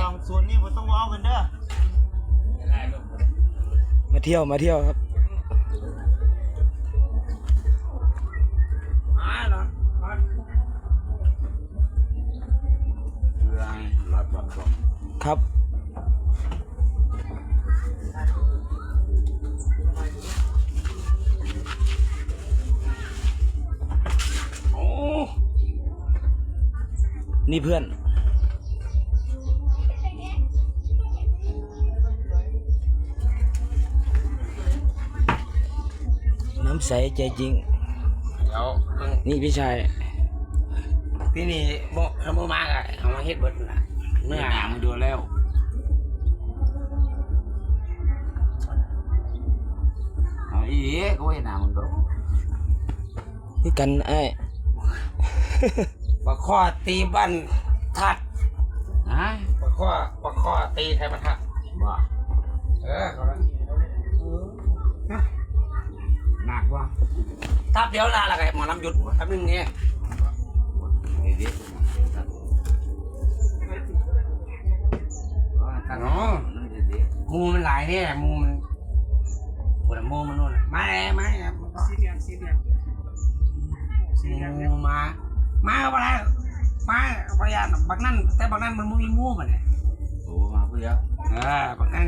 างส่วนนี้มันต้องเอากันเด้อมาเที่ยวครับครับนี่เพื่อนน้ำใสใจจริงนี่พี่ชายที่นี่โมมากอะเอามาเฮ็ดเบิดน่ะเนื้อหนังมันดูแล้วเอาอีก็เฮ็ดหนังมันดูนี่กันไอ้ปลาข้อตีบันทัดนะปลาข้อตีไทยบรรทัดบ่เขาละหนักว่ะทับเดี๋ยวละอะไรหมอลำหยุดแป๊บนึงเนี่ยมูมันหลายเนี่ยมูมันปวดมูมันนู่นมาแล้วสีเดียงมาอะไรมาพยานบางนั่นแต่บางนั่นมันมีมูมันเนี่ยโอ้มาเพื่อบางนั่น